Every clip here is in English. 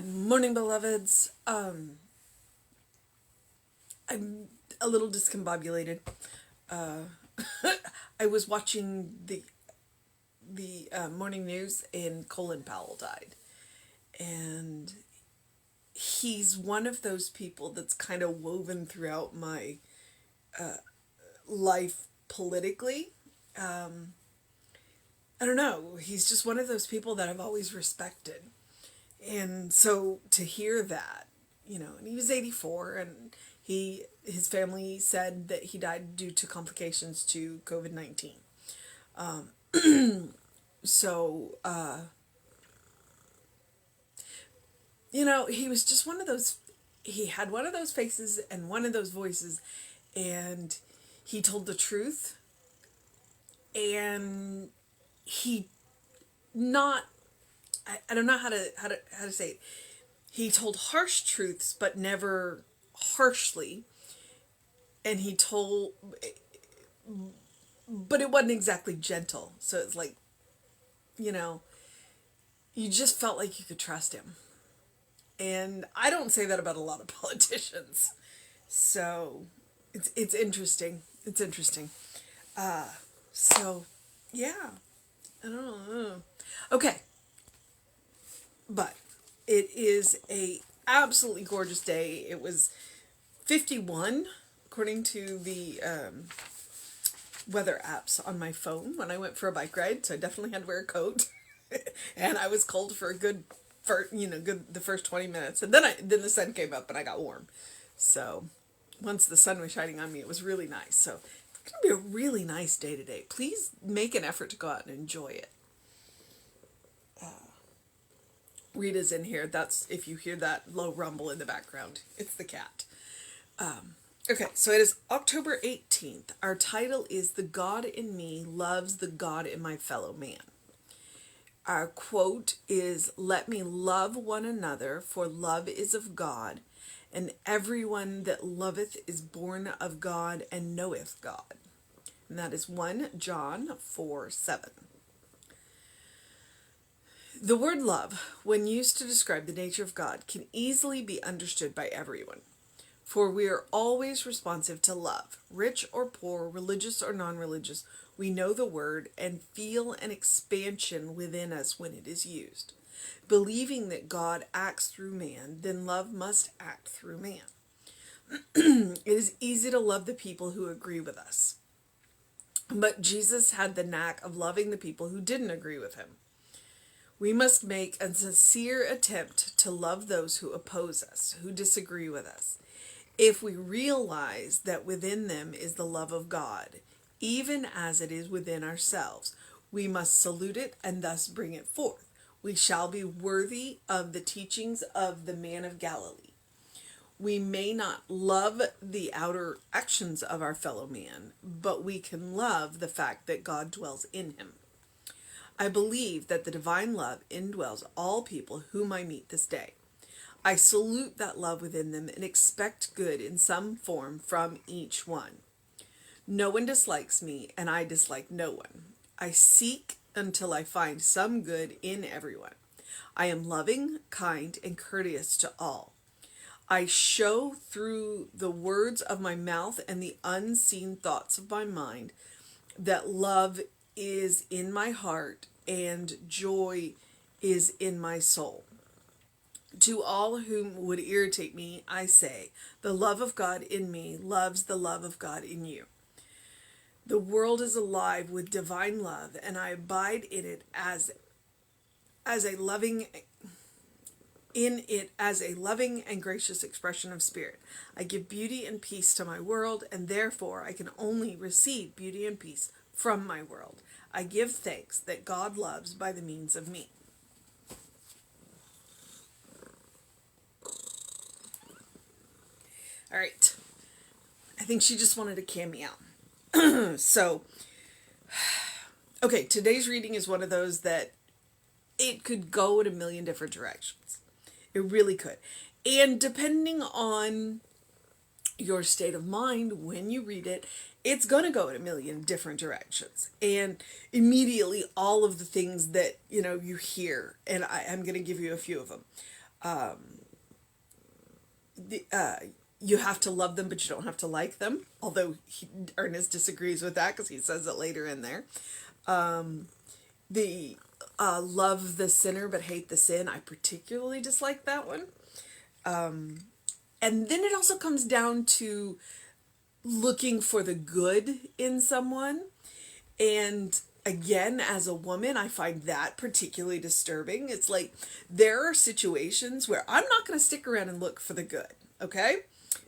Good morning, beloveds. I'm a little discombobulated. Uh, I was watching the morning news, and Colin Powell died, and he's one of those people that's kind of woven throughout my life politically. Um, I don't know. He's just one of those people that I've always respected. And so to hear that, and he was 84, and his family said that he died due to complications to COVID-19. So, he was just one of those, he had one of those faces and one of those voices, and he told the truth, and he not, I don't know how to say it. He told harsh truths, but never harshly. And but it wasn't exactly gentle. So it's like, you know, you just felt like you could trust him. And I don't say that about a lot of politicians. So it's interesting. It's interesting. So yeah, I don't know. Okay, but it is a absolutely gorgeous day. It was 51 according to the weather apps on my phone when I went for a bike ride, so I definitely had to wear a coat. And I was cold for a good the first 20 minutes, and then the sun came up and I got warm. So once the sun was shining on me, it was really nice. So it's gonna be a really nice day today. Please make an effort to go out and enjoy it. Rita's in here. That's if you hear that low rumble in the background, it's the cat. Okay, so it is October 18th. Our title is "The God in Me Loves the God in My Fellow Man." Our quote is, "Let me love one another, for love is of God, and everyone that loveth is born of God and knoweth God." And that is 1 John 4:7. The word love, when used to describe the nature of God, can easily be understood by everyone. For we are always responsive to love, rich or poor, religious or non-religious. We know the word and feel an expansion within us when it is used. Believing that God acts through man, then love must act through man. It is easy to love the people who agree with us. But Jesus had the knack of loving the people who didn't agree with him. We must make a sincere attempt to love those who oppose us, who disagree with us. If we realize that within them is the love of God, even as it is within ourselves, we must salute it and thus bring it forth. We shall be worthy of the teachings of the man of Galilee. We may not love the outer actions of our fellow man, but we can love the fact that God dwells in him. I believe that the divine love indwells all people whom I meet this day. I salute that love within them and expect good in some form from each one. No one dislikes me, and I dislike no one. I seek until I find some good in everyone. I am loving, kind, and courteous to all. I show through the words of my mouth and the unseen thoughts of my mind that love is in my heart and joy is in my soul. To all whom would irritate me, I say, the love of God in me loves the love of God in you. The world is alive with divine love, and I abide as a loving and gracious expression of spirit. I give beauty and peace to my world, and therefore I can only receive beauty and peace from my world. I give thanks that God loves by the means of me. All right. I think she just wanted to cam me out. So, okay, today's reading is one of those that it could go in a million different directions. It really could. And depending on your state of mind when you read it, it's going to go in a million different directions. And immediately all of the things that, you hear, and I'm going to give you a few of them. You have to love them, but you don't have to like them. Although Ernest disagrees with that because he says it later in there. The love the sinner but hate the sin. I particularly dislike that one. And then it also comes down to looking for the good in someone. And again, as a woman, I find that particularly disturbing. It's like there are situations where I'm not going to stick around and look for the good, okay?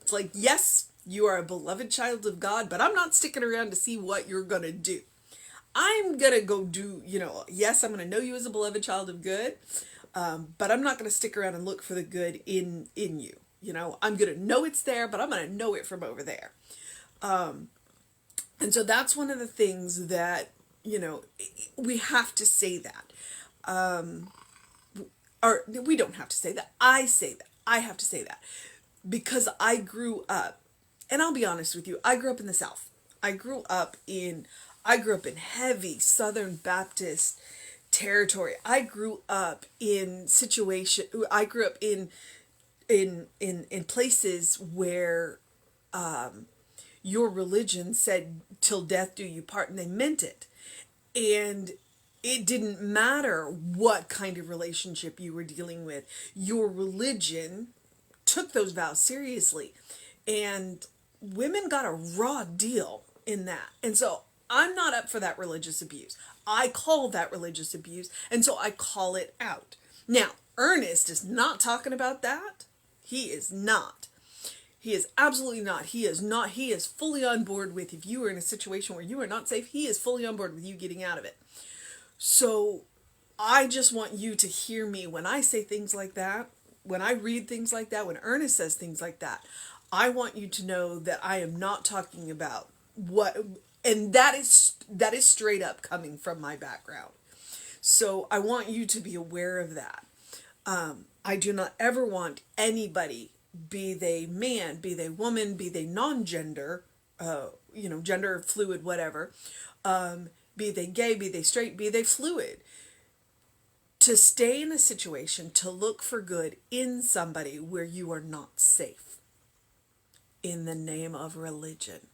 It's like, yes, you are a beloved child of God, but I'm not sticking around to see what you're going to do. I'm going to go do, yes, I'm going to know you as a beloved child of good, but I'm not going to stick around and look for the good in you. I'm going to know it's there, but I'm going to know it from over there. And so that's one of the things that, we have to say that. Or we don't have to say that. I say that. I have to say that. Because I grew up, and I'll be honest with you, I grew up in the South. I grew up in heavy Southern Baptist territory. I grew up in places where your religion said till death do you part, and they meant it. And it didn't matter what kind of relationship you were dealing with. Your religion took those vows seriously. And women got a raw deal in that. And so I'm not up for that religious abuse. I call that religious abuse, and so I call it out. Now, Ernest is not talking about that. He is not. He is absolutely not. He is not. He is fully on board with, if you are in a situation where you are not safe, he is fully on board with you getting out of it. So I just want you to hear me when I say things like that, when I read things like that, when Ernest says things like that. I want you to know that I am not talking about what, and that is straight up coming from my background. So I want you to be aware of that. I do not ever want anybody, be they man, be they woman, be they non-gender, gender fluid, whatever, be they gay, be they straight, be they fluid, to stay in a situation, to look for good in somebody where you are not safe in the name of religion.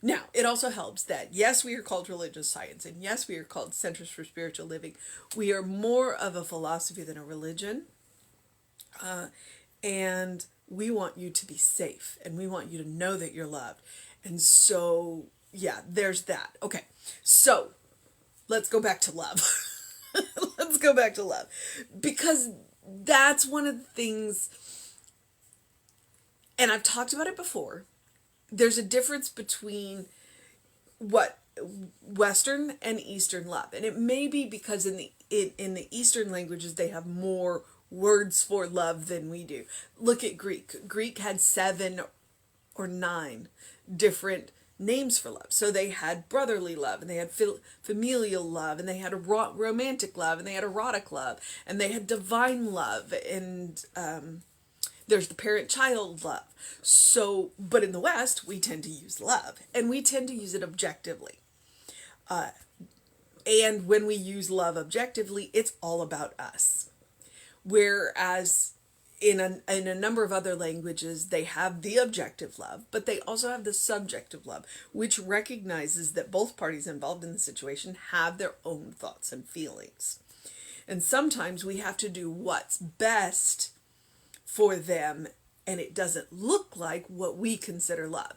Now, it also helps that, yes, we are called religious science, and yes, we are called Centers for Spiritual Living. We are more of a philosophy than a religion, and we want you to be safe, and we want you to know that you're loved. And so, yeah, there's that. Okay, so let's go back to love. Let's go back to love, because that's one of the things, and I've talked about it before. There's a difference between what Western and Eastern love, and it may be because in the Eastern languages they have more words for love than we do. Look at Greek. Greek had 7 or 9 different names for love. So they had brotherly love, and they had familial love, and they had romantic love, and they had erotic love, and they had divine love, and there's the parent-child love. So, but in the West, we tend to use love, and we tend to use it objectively. And when we use love objectively, it's all about us. Whereas in a number of other languages, they have the objective love, but they also have the subjective love, which recognizes that both parties involved in the situation have their own thoughts and feelings. And sometimes we have to do what's best for them, and it doesn't look like what we consider love.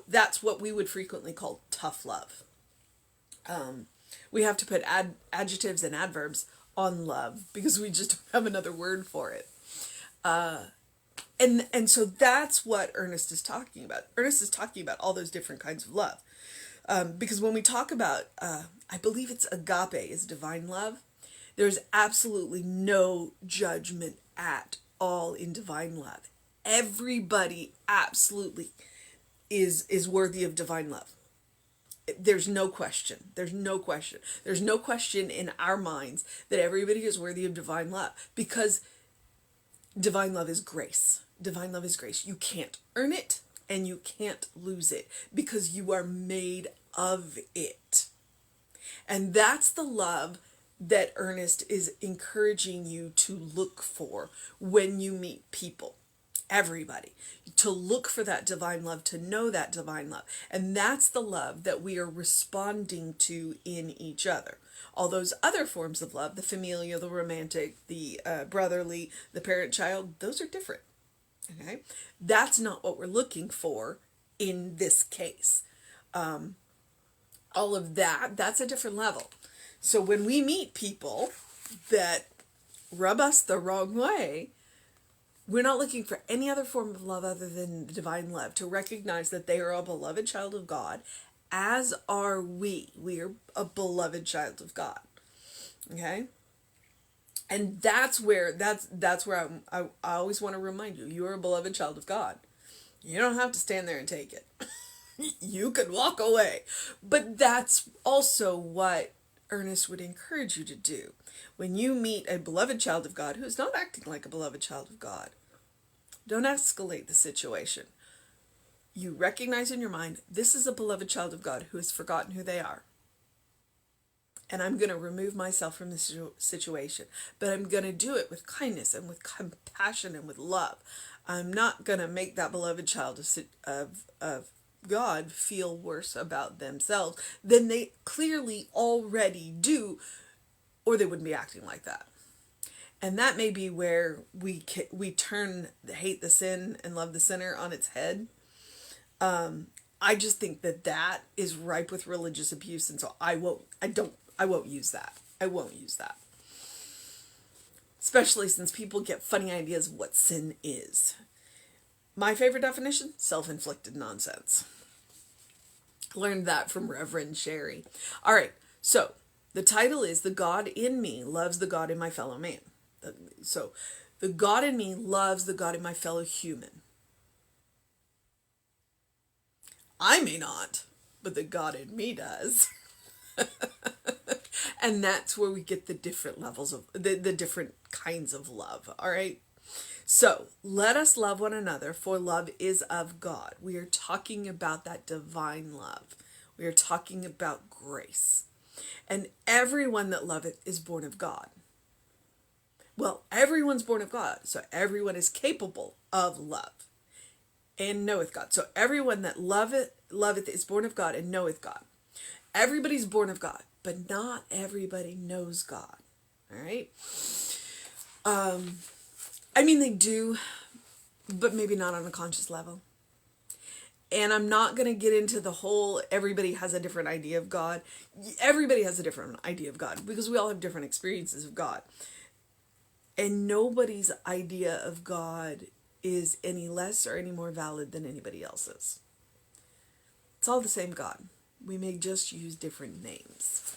That's what we would frequently call tough love. We have to put adjectives and adverbs on love because we just don't have another word for it. And so that's what Ernest is talking about. Ernest is talking about all those different kinds of love. Because when we talk about, I believe it's agape, is divine love, there's absolutely no judgment at all in divine love. Everybody absolutely is worthy of divine love. There's no question. There's no question. There's no question in our minds that everybody is worthy of divine love, because divine love is grace. Divine love is grace. You can't earn it, and you can't lose it, because you are made of it. And that's the love that Ernest is encouraging you to look for when you meet people. Everybody, to look for that divine love, to know that divine love. And that's the love that we are responding to in each other. All those other forms of love, the familial, the romantic, the brotherly, the parent-child, those are different. Okay? That's not what we're looking for in this case. All of that, that's a different level. So when we meet people that rub us the wrong way, we're not looking for any other form of love other than the divine love, to recognize that they are a beloved child of God, as are we. We are a beloved child of God. Okay? And that's where I always want to remind you, you are a beloved child of God. You don't have to stand there and take it. You could walk away. But that's also what Ernest would encourage you to do. When you meet a beloved child of God who is not acting like a beloved child of God, don't escalate the situation. You recognize in your mind, this is a beloved child of God who has forgotten who they are. And I'm going to remove myself from this situation. But I'm going to do it with kindness and with compassion and with love. I'm not going to make that beloved child of God feel worse about themselves than they clearly already do, or they wouldn't be acting like that. And that may be where we turn hate the sin and love the sinner on its head. I just think that is ripe with religious abuse, and so I won't use that. I won't use that. Especially since people get funny ideas of what sin is. My favorite definition: self-inflicted nonsense. Learned that from Reverend Sherry. All right, so the title is "The God in Me Loves the God in My Fellow Man." So, the God in me loves the God in my fellow human. I may not, but the God in me does. And that's where we get the different levels of, the different kinds of love, all right? So, let us love one another, for love is of God. We are talking about that divine love. We are talking about grace. And everyone that loveth is born of God. Well, everyone's born of God, so everyone is capable of love and knoweth God. So everyone that loveth is born of God and knoweth God. Everybody's born of God, but not everybody knows God. All right? I mean, they do, but maybe not on a conscious level. And I'm not going to get into the whole everybody has a different idea of God. Everybody has a different idea of God because we all have different experiences of God. And nobody's idea of God is any less or any more valid than anybody else's. It's all the same God. We may just use different names.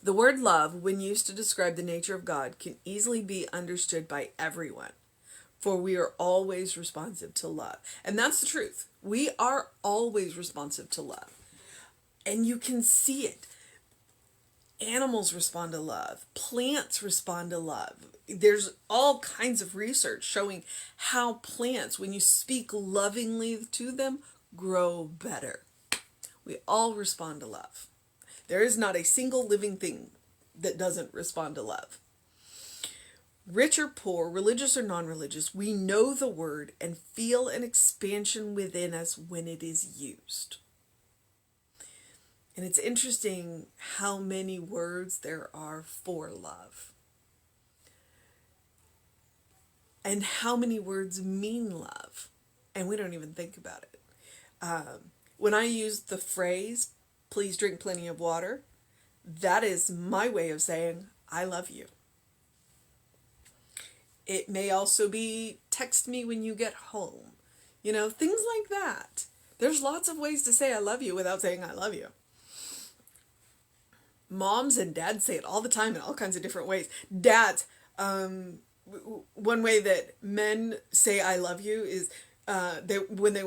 The word love, when used to describe the nature of God, can easily be understood by everyone, for we are always responsive to love. And that's the truth. We are always responsive to love. And you can see it. Animals respond to love. Plants respond to love. There's all kinds of research showing how plants, when you speak lovingly to them, grow better. We all respond to love. There is not a single living thing that doesn't respond to love. Rich or poor, religious or non-religious, we know the word and feel an expansion within us when it is used. And it's interesting how many words there are for love. And how many words mean love. And we don't even think about it. When I use the phrase, please drink plenty of water, that is my way of saying, I love you. It may also be text me when you get home. You know, things like that. There's lots of ways to say I love you without saying I love you. Moms and dads say it all the time in all kinds of different ways. Dads, one way that men say I love you is when they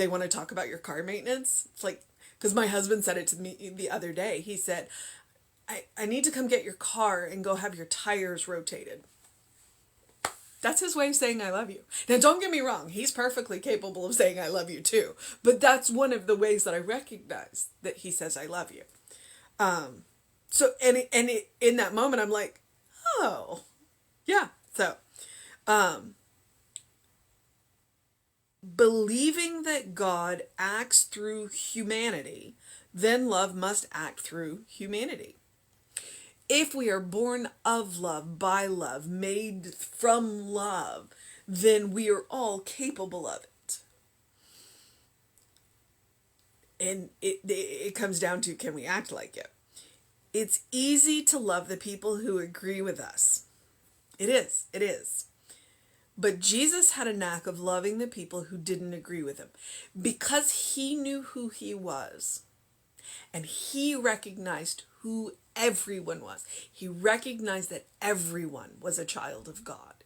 want to talk about your car maintenance. It's like, because my husband said it to me the other day. He said, I need to come get your car and go have your tires rotated. That's his way of saying I love you. Now, don't get me wrong. He's perfectly capable of saying I love you too. But that's one of the ways that I recognize that he says I love you. So, in that moment, I'm like, oh, yeah. So, believing that God acts through humanity, then love must act through humanity. If we are born of love, by love, made from love, then we are all capable of it. And it comes down to, can we act like it? It's easy to love the people who agree with us. It is. It is. But Jesus had a knack of loving the people who didn't agree with him because he knew who he was and he recognized who everyone was. He recognized that everyone was a child of God,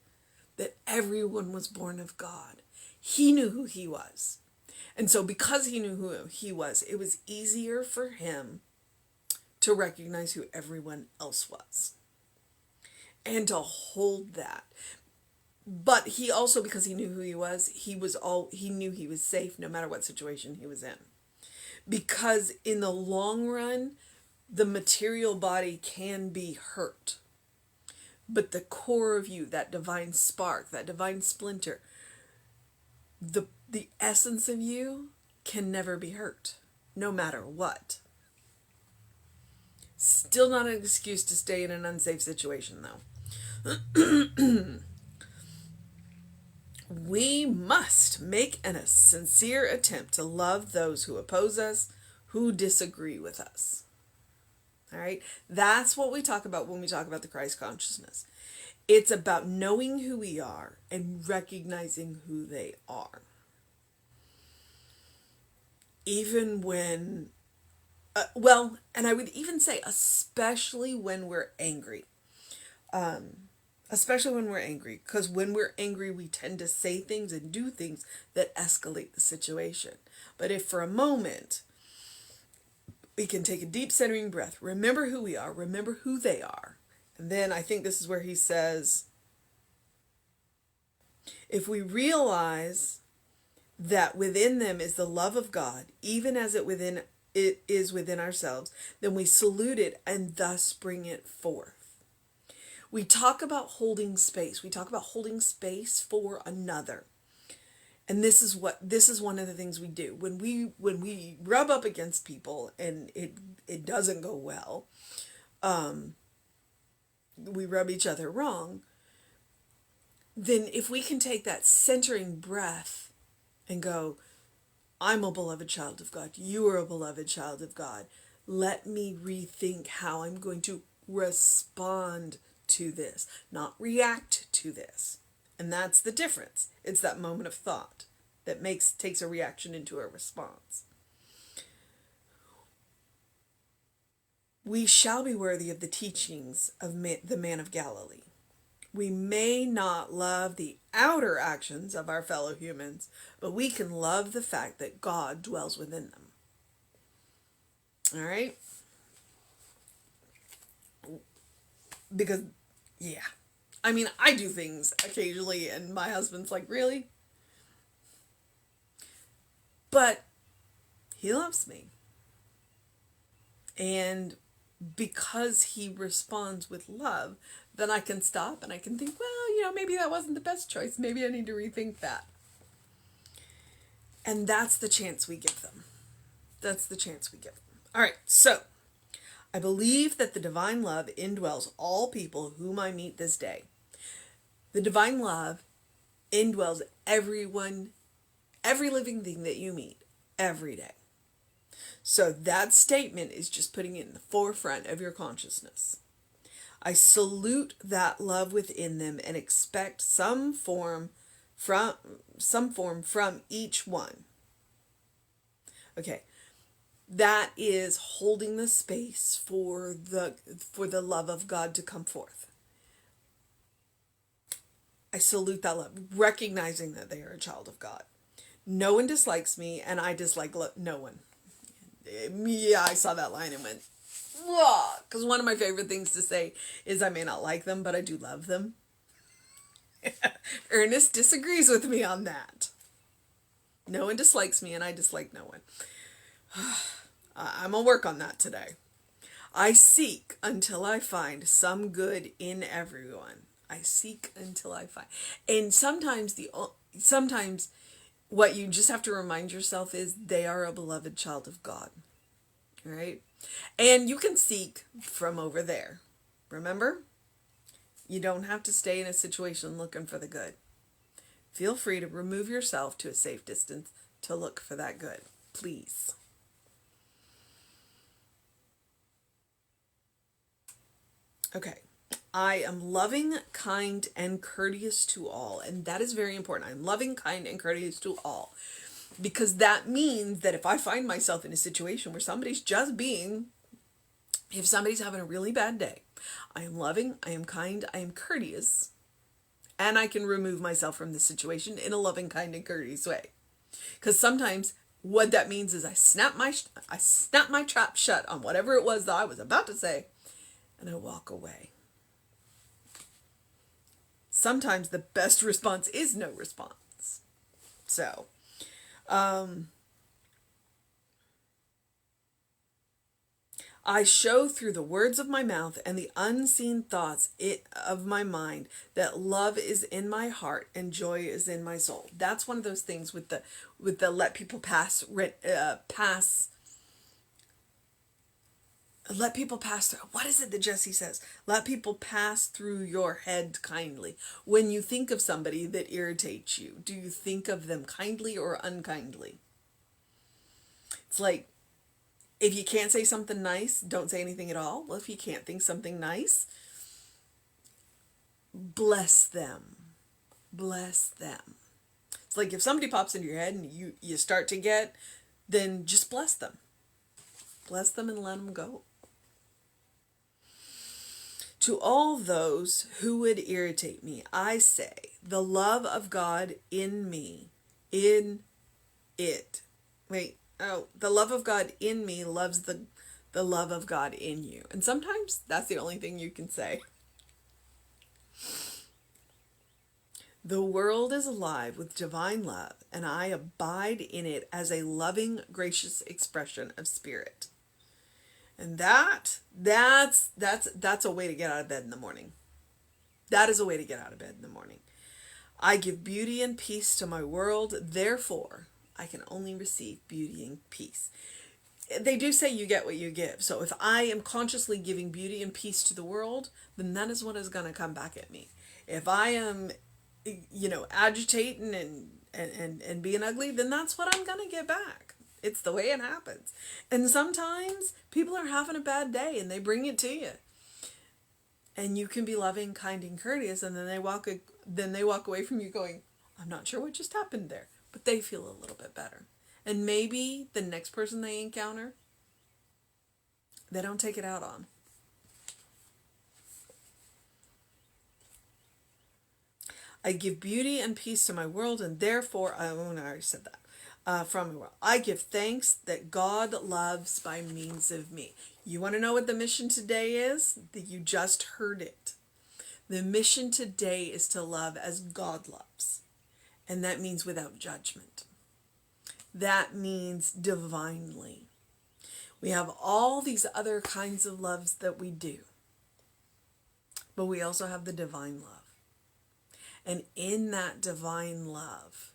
that everyone was born of God. He knew who he was. And so because he knew who he was, it was easier for him to recognize who everyone else was and to hold that. But he also, because he knew who he knew he was safe no matter what situation he was in. Because in the long run, the material body can be hurt. But the core of you, that divine spark, that divine splinter, the essence of you can never be hurt, no matter what. Still not an excuse to stay in an unsafe situation, though. We must make a sincere attempt to love those who oppose us, who disagree with us. All right? That's what we talk about when we talk about the Christ consciousness. It's about knowing who we are and recognizing who they are. Even when, and I would even say, especially when we're angry. Especially when we're angry, because when we're angry, we tend to say things and do things that escalate the situation. But if for a moment we can take a deep centering breath, remember who we are, remember who they are, and then I think this is where he says, if we realize that within them is the love of God, even as it is within ourselves, then we salute it and thus bring it forth. We talk about holding space. We talk about holding space for another. And this is one of the things we do. When we rub up against people and it doesn't go well, we rub each other wrong, then if we can take that centering breath and go, I'm a beloved child of God. You are a beloved child of God. Let me rethink how I'm going to respond to this, not react to this. And that's the difference. It's that moment of thought that takes a reaction into a response. We shall be worthy of the teachings of the man of Galilee. We may not love the outer actions of our fellow humans, but we can love the fact that God dwells within them. All right? Because, yeah. I mean, I do things occasionally, and my husband's like, really? But he loves me. And because he responds with love, then I can stop and I can think, well, maybe that wasn't the best choice. Maybe I need to rethink that. And that's the chance we give them. That's the chance we give them. All right, so I believe that the divine love indwells all people whom I meet this day. The divine love indwells everyone, every living thing that you meet every day. So that statement is just putting it in the forefront of your consciousness. I salute that love within them and expect some form from each one. Okay. That is holding the space for the love of God to come forth. I salute that love, recognizing that they are a child of God. No one dislikes me, and I dislike no one. Yeah, I saw that line and went, whoa, because one of my favorite things to say is I may not like them, but I do love them. Ernest disagrees with me on that. No one dislikes me, and I dislike no one. I'm going to work on that today. I seek until I find some good in everyone. I seek until I find. And sometimes what you just have to remind yourself is they are a beloved child of God. Right? And you can seek from over there. Remember? You don't have to stay in a situation looking for the good. Feel free to remove yourself to a safe distance to look for that good. Please. Okay. I am loving, kind, and courteous to all. And that is very important. I'm loving, kind, and courteous to all. Because that means that if I find myself in a situation where somebody's just being, if somebody's having a really bad day, I am loving, I am kind, I am courteous, and I can remove myself from the situation in a loving, kind, and courteous way. Because sometimes what that means is I snap my trap shut on whatever it was that I was about to say, and I walk away. Sometimes the best response is no response. So, I show through the words of my mouth and the unseen thoughts of my mind that love is in my heart and joy is in my soul. That's one of those things with the let people pass let people pass through. What is it that Jesse says? Let people pass through your head kindly. When you think of somebody that irritates you, do you think of them kindly or unkindly? It's like, if you can't say something nice, don't say anything at all. Well, if you can't think something nice, bless them. Bless them. It's like if somebody pops into your head and you start to get, then just bless them. Bless them and let them go. To all those who would irritate me, I say, the love of God in me, the love of God in me loves the love of God in you. And sometimes that's the only thing you can say. The world is alive with divine love, and I abide in it as a loving, gracious expression of spirit. And that's a way to get out of bed in the morning. That is a way to get out of bed in the morning. I give beauty and peace to my world, therefore I can only receive beauty and peace. They do say you get what you give. So if I am consciously giving beauty and peace to the world, then that is what is going to come back at me. If I am, agitating and being ugly, then that's what I'm going to get back. It's the way it happens. And sometimes people are having a bad day and they bring it to you. And you can be loving, kind, and courteous, and then they walk away from you going, I'm not sure what just happened there. But they feel a little bit better. And maybe the next person they encounter, they don't take it out on. I give beauty and peace to my world, and therefore, I already said that. From the world. I give thanks that God loves by means of me. You want to know what the mission today is? You just heard it. The mission today is to love as God loves. And that means without judgment. That means divinely. We have all these other kinds of loves that we do. But we also have the divine love. And in that divine love,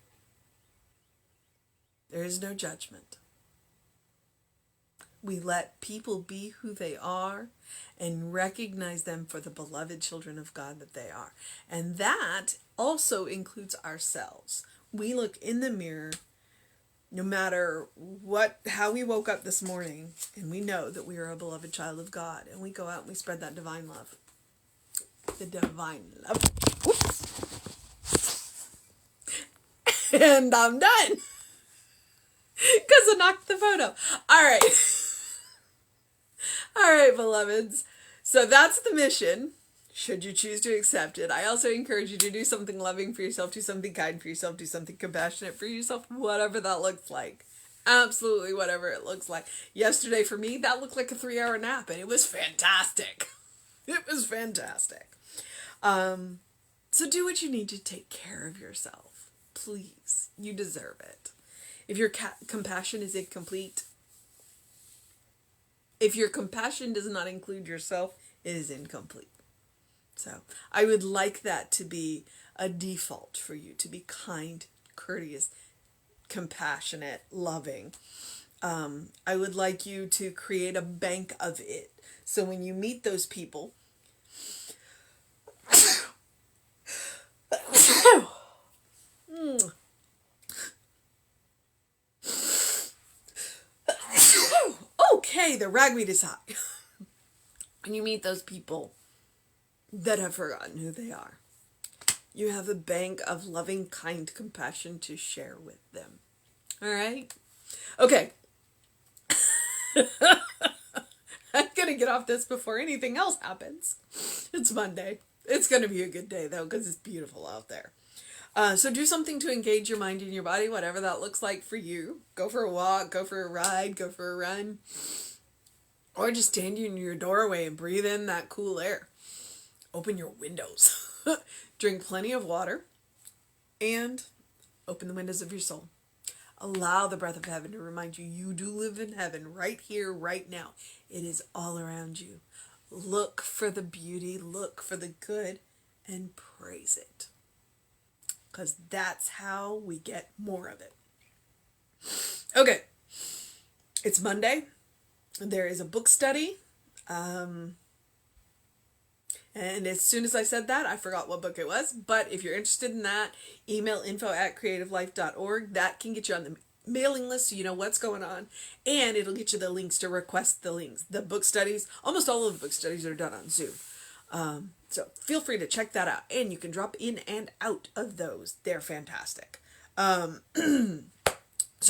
there is no judgment. We let people be who they are and recognize them for the beloved children of God that they are. And that also includes ourselves. We look in the mirror, no matter how we woke up this morning, and we know that we are a beloved child of God. And we go out and we spread that divine love. The divine love. Whoops. And I'm done. Because I knocked the phone up. All right. All right, beloveds. So that's the mission, should you choose to accept it. I also encourage you to do something loving for yourself, do something kind for yourself, do something compassionate for yourself, whatever that looks like. Absolutely whatever it looks like. Yesterday for me, that looked like a 3-hour nap, and it was fantastic. It was fantastic. So do what you need to take care of yourself. Please. You deserve it. If your compassion is incomplete, If your compassion does not include yourself, it is incomplete. So I would like that to be a default for you, to be kind, courteous, compassionate, loving. I would like you to create a bank of it. So when you meet those people, okay, the ragweed is high. When you meet those people that have forgotten who they are, you have a bank of loving, kind compassion to share with them. All right? Okay. I'm going to get off this before anything else happens. It's Monday. It's going to be a good day, though, because it's beautiful out there. So do something to engage your mind and your body, whatever that looks like for you. Go for a walk, go for a ride, go for a run. Or just stand in your doorway and breathe in that cool air. Open your windows. Drink plenty of water. And open the windows of your soul. Allow the breath of heaven to remind you you do live in heaven right here, right now. It is all around you. Look for the beauty, look for the good, and praise it. Because that's how we get more of it. Okay. It's Monday. There is a book study. And as soon as I said that, I forgot what book it was. But if you're interested in that, email info@creativelife.org. That can get you on the mailing list so you know what's going on. And it'll get you the links to request the links. The book studies, almost all of the book studies are done on Zoom. So feel free to check that out. And you can drop in and out of those. They're fantastic. So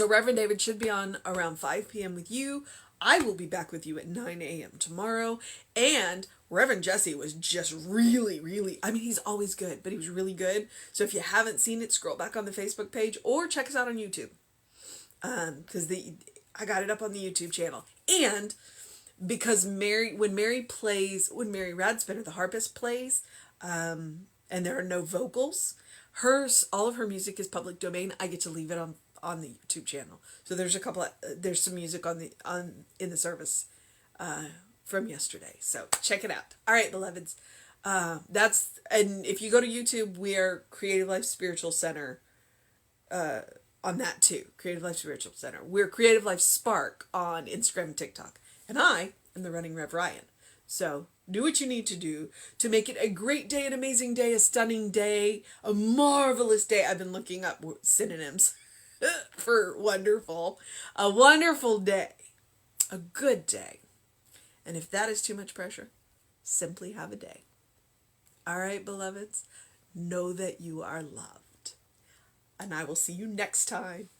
Reverend David should be on around 5 p.m. with you. I will be back with you at 9 a.m. tomorrow. And Reverend Jesse was just really, I mean, he's always good, but he was really good. So if you haven't seen it, scroll back on the Facebook page or check us out on YouTube. Because I got it up on the YouTube channel. And because when Mary Radspinner, the harpist, plays, and there are no vocals, all of her music is public domain. I get to leave it on the YouTube channel. So there's there's some music in the service from yesterday. So check it out. All right, beloveds. And if you go to YouTube, we are Creative Life Spiritual Center on that too. Creative Life Spiritual Center. We're Creative Life Spark on Instagram and TikTok. And I am the Running Rev Ryan. So do what you need to do to make it a great day, an amazing day, a stunning day, a marvelous day. I've been looking up synonyms for wonderful. A wonderful day. A good day. And if that is too much pressure, simply have a day. All right, beloveds, know that you are loved. And I will see you next time.